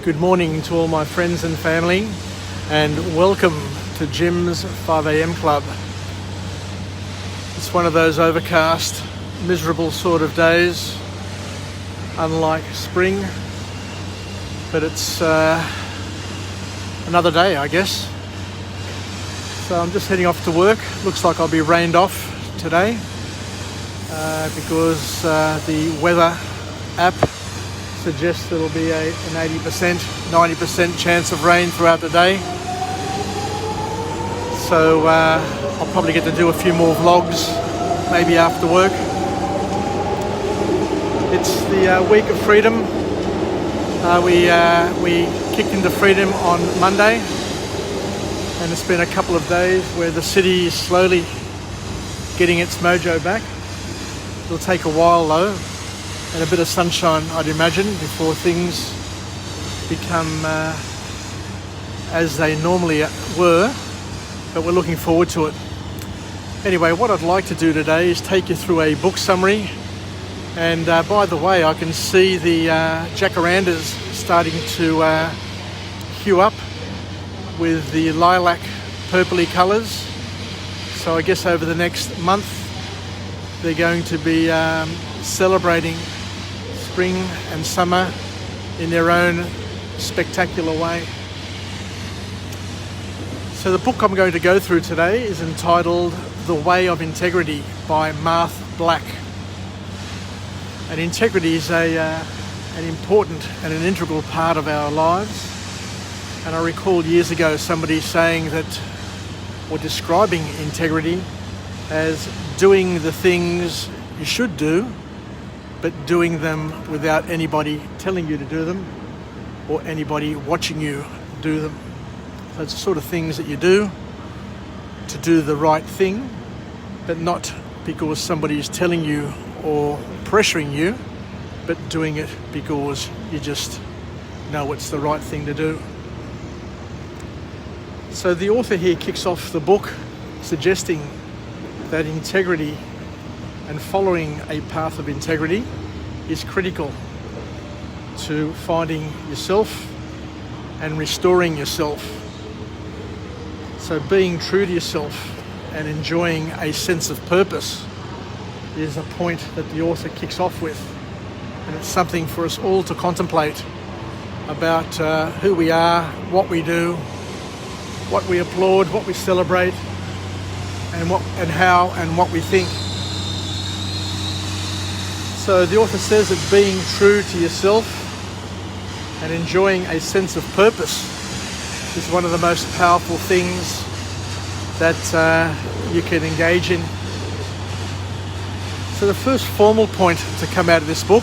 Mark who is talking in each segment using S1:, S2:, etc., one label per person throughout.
S1: Good morning to all my friends and family, and welcome to Jim's 5am Club. It's one of those overcast, miserable sort of days, unlike spring, but it's another day, I guess. So I'm just heading off to work. Looks like I'll be rained off today because the weather app suggests it'll be an 80%, 90% chance of rain throughout the day. So I'll probably get to do a few more vlogs, maybe after work. It's the week of freedom. We kicked into freedom on Monday, and it's been a couple of days where the city is slowly getting its mojo back. It'll take a while though, and a bit of sunshine, I'd imagine, before things become as they normally were, but we're looking forward to it. Anyway, what I'd like to do today is take you through a book summary, and by the way, I can see the jacarandas starting to hue up with the lilac purpley colours, so I guess over the next month they're going to be celebrating spring and summer in their own spectacular way. So the book I'm going to go through today is entitled The Way of Integrity by Marth Black. And integrity is an important and an integral part of our lives. And I recall years ago somebody saying that, or describing integrity as doing the things you should do, but doing them without anybody telling you to do them or anybody watching you do them. So it's the sort of things that you do to do the right thing, but not because somebody is telling you or pressuring you, but doing it because you just know it's the right thing to do. So the author here kicks off the book suggesting that integrity and following a path of integrity is critical to finding yourself and restoring yourself. So being true to yourself and enjoying a sense of purpose is a point that the author kicks off with. And it's something for us all to contemplate about who we are, what we do, what we applaud, what we celebrate, and how and what we think. So the author says that being true to yourself and enjoying a sense of purpose is one of the most powerful things that you can engage in. So the first formal point to come out of this book,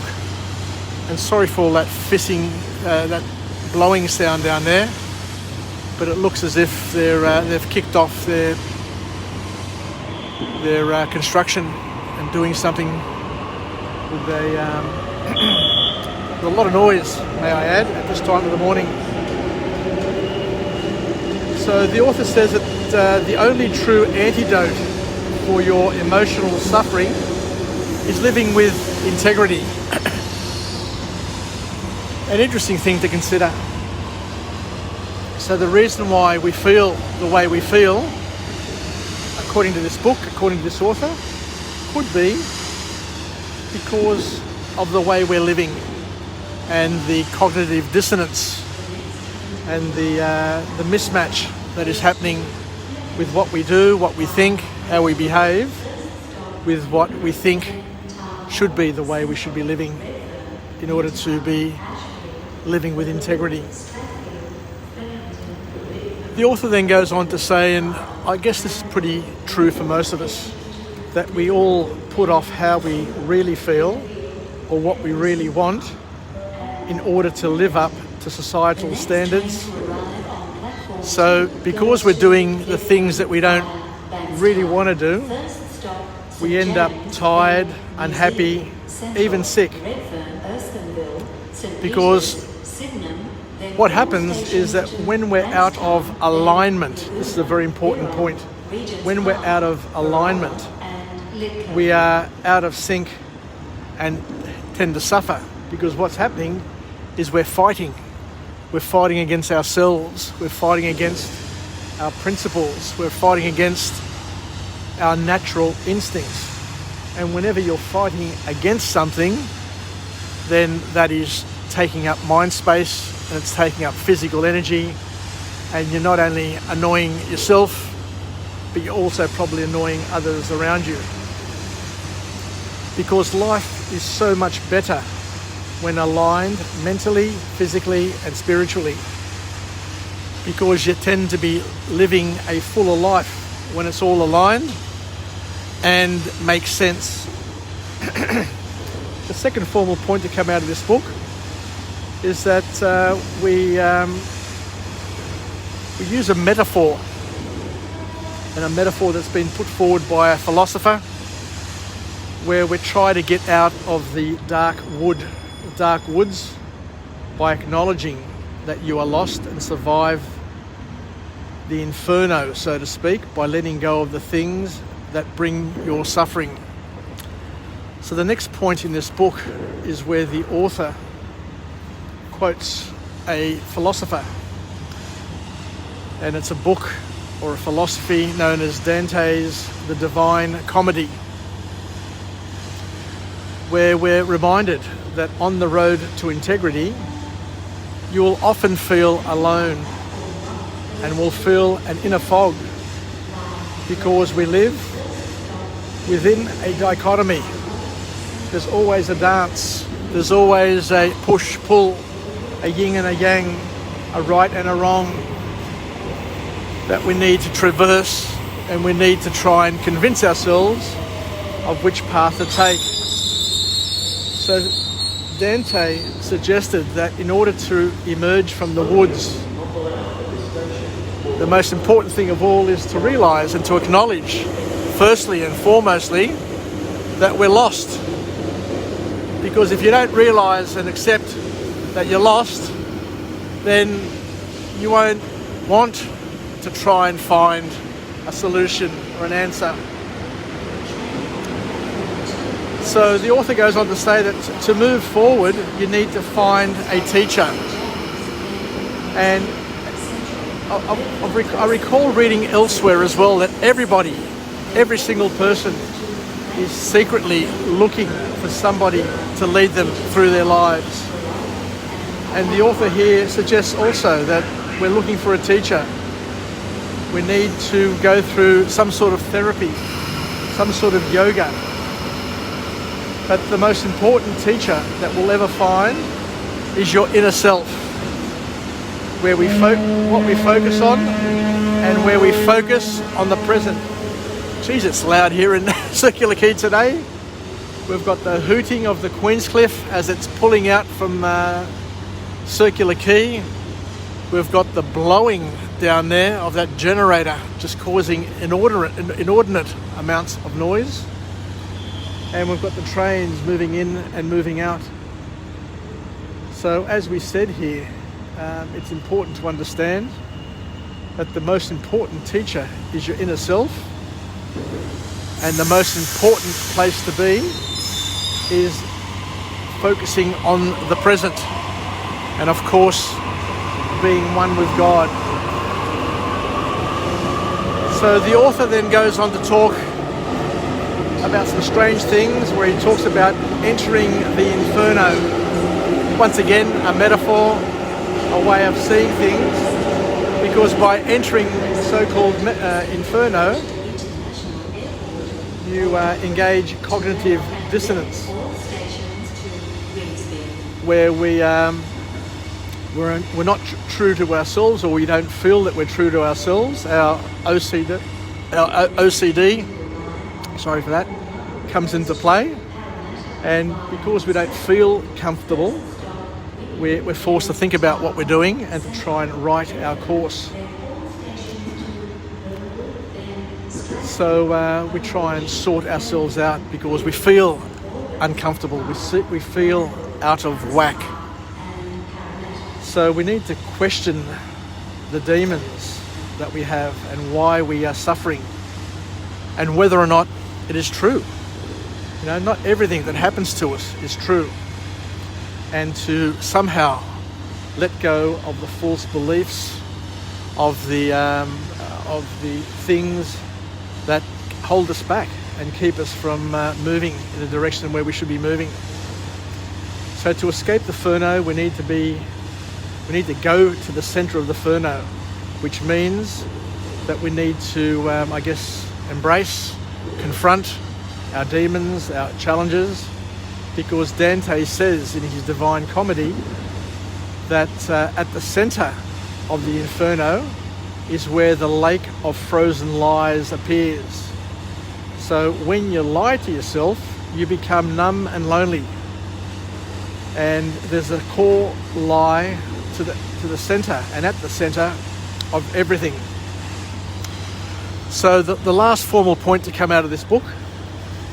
S1: and sorry for all that fissing, that blowing sound down there, but it looks as if they've kicked off their construction and doing something with a lot of noise, may I add, at this time of the morning. So the author says that the only true antidote for your emotional suffering is living with integrity. An interesting thing to consider. So the reason why we feel the way we feel, according to this book, according to this author, could be because of the way we're living and the cognitive dissonance and the mismatch that is happening with what we do, what we think, how we behave, with what we think should be the way we should be living in order to be living with integrity. The author then goes on to say, and I guess this is pretty true for most of us, that we all put off how we really feel or what we really want in order to live up to societal standards. So because we're doing the things that we don't really want to do, we end up tired, unhappy, even sick. Because what happens is that when we're out of alignment, this is a very important point, when we're out of alignment, we are out of sync and tend to suffer, because what's happening is we're fighting we're fighting against ourselves, we're fighting against our principles, we're fighting against our natural instincts. And whenever you're fighting against something, then that is taking up mind space and it's taking up physical energy, and you're not only annoying yourself, but you're also probably annoying others around you. Because life is so much better when aligned mentally, physically and spiritually, because you tend to be living a fuller life when it's all aligned and makes sense. The second formal point to come out of this book is that we use a metaphor, and a metaphor that's been put forward by a philosopher, where we try to get out of the dark woods by acknowledging that you are lost and survive the inferno, so to speak, by letting go of the things that bring your suffering. So the next point in this book is where the author quotes a philosopher, and it's a book or a philosophy known as Dante's The Divine Comedy, where we're reminded that on the road to integrity, you will often feel alone and will feel an inner fog, because we live within a dichotomy. There's always a dance, there's always a push-pull, a yin and a yang, a right and a wrong, that we need to traverse, and we need to try and convince ourselves of which path to take. So Dante suggested that in order to emerge from the woods, the most important thing of all is to realise and to acknowledge, firstly and foremostly, that we're lost. Because if you don't realise and accept that you're lost, then you won't want to try and find a solution or an answer. So the author goes on to say that to move forward, you need to find a teacher. And I recall reading elsewhere as well that every single person is secretly looking for somebody to lead them through their lives. And the author here suggests also that we're looking for a teacher. We need to go through some sort of therapy, some sort of yoga. But the most important teacher that we'll ever find is your inner self, where what we focus on and where we focus on the present. Geez, it's loud here in Circular Quay today. We've got the hooting of the Queenscliff as it's pulling out from Circular Quay. We've got the blowing down there of that generator, just causing inordinate amounts of noise. And we've got the trains moving in and moving out. So as we said here, it's important to understand that the most important teacher is your inner self, and the most important place to be is focusing on the present, and of course being one with God. So the author then goes on to talk about some strange things, where he talks about entering the Inferno. Once again, a metaphor, a way of seeing things, because by entering the so-called Inferno, you engage cognitive dissonance, where we're not true to ourselves, or we don't feel that we're true to ourselves. Our OCD, sorry for that, comes into play, and because we don't feel comfortable, we're forced to think about what we're doing and to try and right our course. So we try and sort ourselves out because we feel uncomfortable, we feel out of whack. So we need to question the demons that we have and why we are suffering, and whether or not it is true. You know, not everything that happens to us is true. And to somehow let go of the false beliefs, of the things that hold us back and keep us from moving in the direction where we should be moving. So to escape the Inferno, we need to go to the center of the Inferno, which means that we need to, embrace, confront our demons, our challenges, because Dante says in his Divine Comedy that at the center of the Inferno is where the lake of frozen lies appears. So when you lie to yourself, you become numb and lonely. And there's a core lie to the center, and at the center of everything. So the last formal point to come out of this book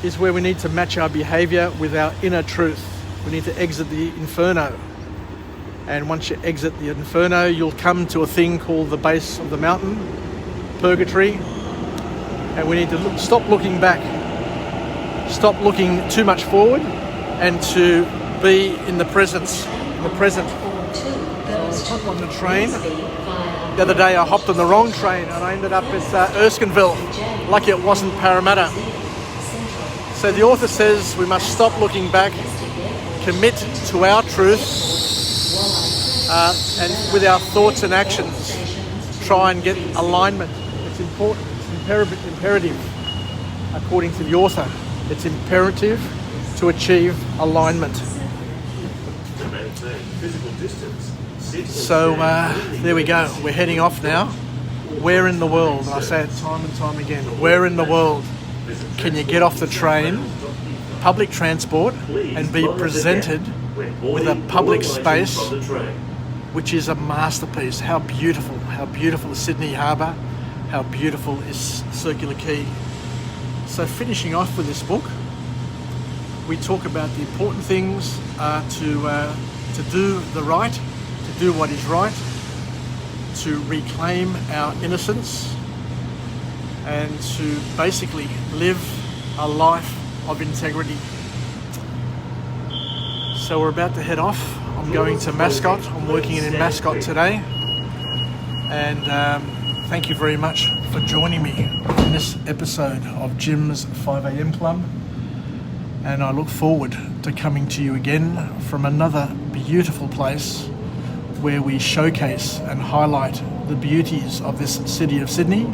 S1: is where we need to match our behavior with our inner truth. We need to exit the Inferno. And once you exit the Inferno, you'll come to a thing called the base of the mountain, purgatory. And we need to stop looking back, stop looking too much forward, and to be in the present. So I hopped on the train. The other day I hopped on the wrong train and I ended up at Erskineville. Lucky it wasn't Parramatta. So the author says we must stop looking back, commit to our truth, and with our thoughts and actions, try and get alignment. It's important, it's imperative, according to the author. It's imperative to achieve alignment. So there we go, we're heading off now. Where in the world, I say it time and time again, where in the world can you get off the train, public transport, and be presented with a public space which is a masterpiece? How beautiful is Sydney Harbour, how beautiful is Circular Quay. So finishing off with this book, we talk about the important things to do the right, to do what is right, to reclaim our innocence, and to basically live a life of integrity. So we're about to head off. I'm going to Mascot. I'm working in Mascot today. And thank you very much for joining me in this episode of Jim's 5am Club. And I look forward to coming to you again from another beautiful place where we showcase and highlight the beauties of this city of Sydney,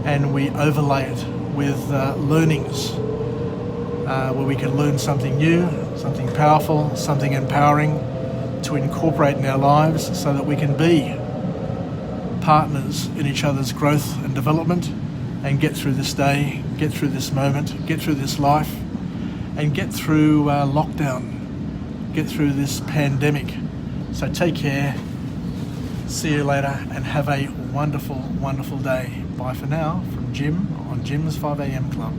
S1: and we overlay it with learnings where we can learn something new, something powerful, something empowering to incorporate in our lives so that we can be partners in each other's growth and development and get through this day, get through this moment, get through this life, and get through lockdown, get through this pandemic. So take care, see you later, and have a wonderful, wonderful day. Bye for now from Jim on Jim's 5am Club.